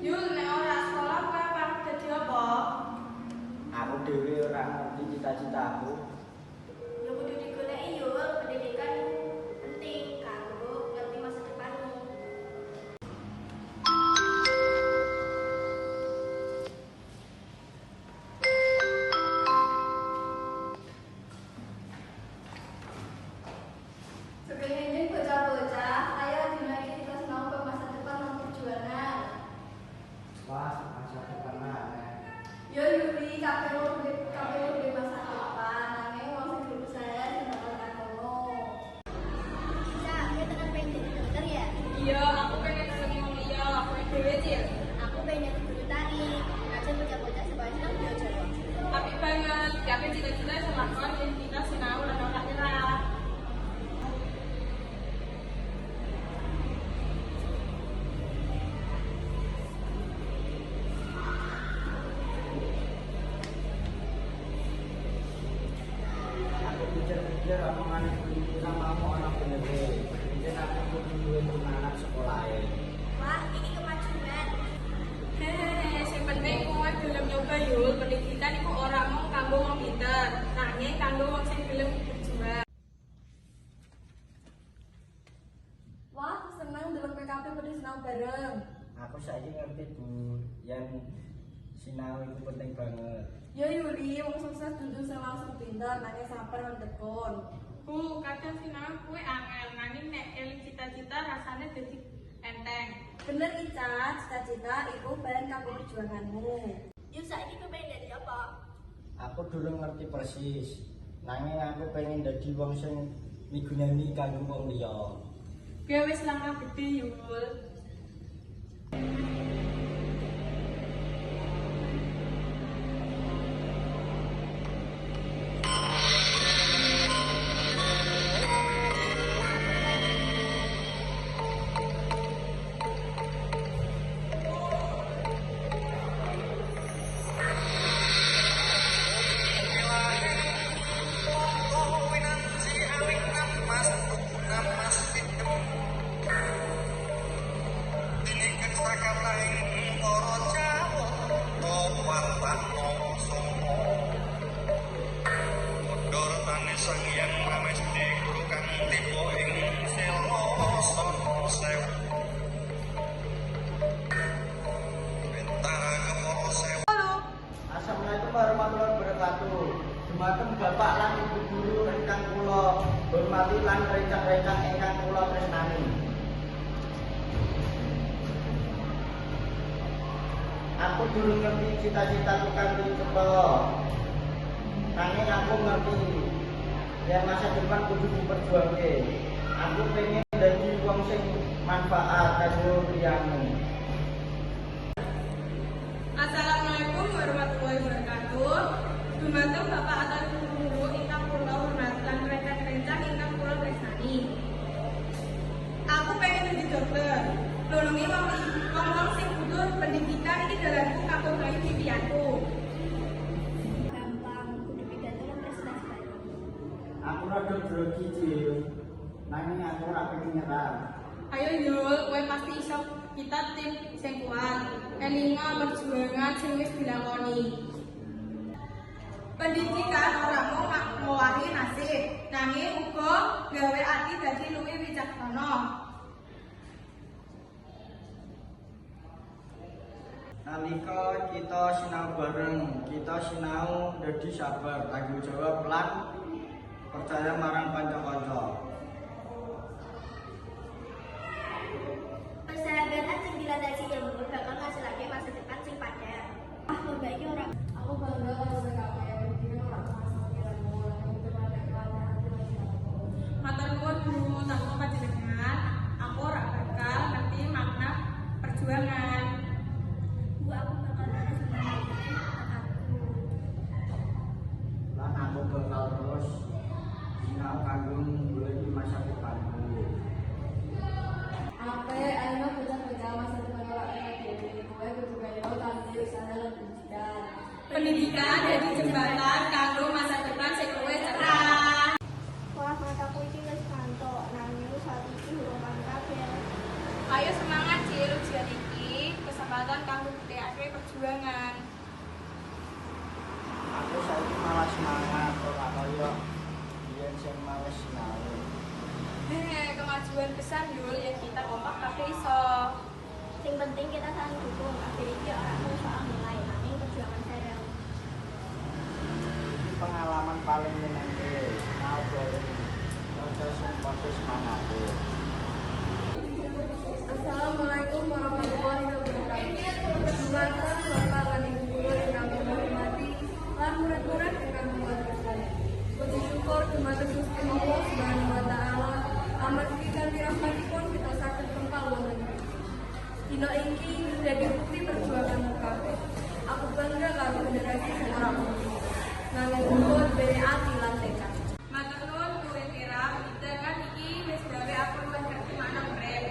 Yul, nek ora sekolah kowe arep dadi apa? Aku dhewe ora ngerti cita-citaku. Ya kudu digoleki yo, pendidikan penting kanggo ngerti masa depanmu. Sebenarnya bocah-bocah, ayo dimulai kita senang ke masa depan dan perjuangan. Wah, masa depan aneh. Yo Yuli, kabeh duwe masa depan, nanging wong sing berusaha sing bakal ngono. Bisa, kowe tekan pengen jadi dokter ya? Iya, aku pengen seneng wong liya, kowe dhewe Cil. Aku pengen jadi guru tari, ngajar bocah-bocah supaya senang belajar. Apik banget, kabeh cita-cita selakon yen kita sinau lan ora nyerah. Aku pikir-pikir omongan ibu sama kamu anak bener. Jadi aku kudu duwe anak sekolahe. Wah, ini kemajuan. Hehehe, sing penting kowe gelem nyoba Yul, pendidikan iku ora mung kanggo wong pinter, nanging kanggo wong sing gelem berjuang. Wah, senang delok PKP pada senang bareng. Aku saiki ngerti Bu, yang sinau itu penting banget. Yo Yuli, wong sukses dudu sing langsung pinter, nanging sabar lan tekun. Bu, kadang sinau kuwi angel, nanging nek eling cita-cita rasane dadi enteng. Bener Ica, cita-cita iku bahan kanggo perjuanganmu. Yuk saiki kowe pengen dadi apa? Aku durung ngerti persis. Nanging aku pengen dadi wong sing migunani kanggo wong liya. Kowe wis langkah gede Yul. Assalamualaikum warahmatullahi wabarakatuh. Dumateng Bapak lan Ibu guru ingkang kula hormati lan rencang-rencang ingkang kula tresnani. Aku durung ngerti cita-citaku kanthi cetha. Nanging aku ngerti yen masa depan kudu diperjuangke. Aku pengen dadi wong sing manfaat kanggo liyane. Assalamualaikum warahmatullahi wabarakatuh. Dumateng Bapak atau Ibu guru ingkang kula hormati lan rencang-rencang ingkang kula tresnani. Aku pengen jadi dokter. Nulungi wong sing butuh pendidikan iki dalanku kanggo bayi impianku. Gampang, kudu pidato lan presentasi bareng. Aku rada grogi, Cil. Nanging aku ora pengen nyerah. Ayo Yul, kowe pasti iso, kita tim sing kuat. Elinga perjuangan sing wis dilakoni. Pendidikan ora mung ngowahi nasib, nanging uga gawe ati dadi luwih wicaksana. Nalika kita sinau bareng, kita sinau dadi sabar, tanggung jawab lan percaya marang kanca-kanca. Persahabatan sing dilandasi ilmu bakal ngasilake masa depan sing padat. Ah, berbagi orang. Aku bangga karo PKP, iki ora masuk ilmu, lan kebanyakan Matur nuwun guru, tanpa panjenengan aku ora bakal ngerti makna perjuangan. Bu, aku bakal terus menghadapi aku. Lan aku bakal terus sinau kanggo goleki masa depanku. Apa ayo bocah-bocah masa depan ora kena dhewe, kowe kudu kaya kanthi usaha lan pendidikan. Pendidikan jadi jembatan kanggo masa depan sing luwih cerah. Wah, mataku iki wis kantuk, nanging saat iki urung kabeh. Ayo semangat Cil, ujian iki kesempatan kanggo buktekake perjuangan. Aku saiki malah semangat ora kaya biyen sing males sinau. Kemajuan besar Yul yang kita kompak kabeh iso. Sing penting kita saling dukung. Kabeh iki ora mung soal nilai, nanging perjuangan bareng. Iki pengalaman paling menyenangke. Sinau bareng kanca sing padha semangat. Assalamualaikum warahmatullahi wabarakatuh. Dumateng Bapak lan Ibu guru ingkang kula hormati lan murid-murid ingkang kula tresnani. Puji syukur dumateng Gusti Allah Subhanahu wa taala amargi kanthi rahmatipun kita saged kempal wonten mriki. Dina iki dadi bukti perjuangan kabeh. Aku bangga karo generasi sing ora mungkin. Nanging kudu duwe ati lan tekad. Matur nuwun kuwi kira dengan iki wis gawe aku luwih ngerti makna urip.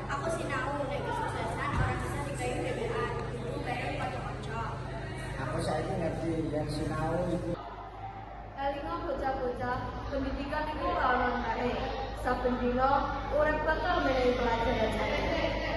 Aku sinau nek kesuksesan ora bisa dikayu dhewean, kudu bareng kanca-kanca. Aku saiki ngerti yen sinau iku Elinga bocah-bocah, pendidikan itu ora ono kare. Saben dina urip bakal menehi pelajaran.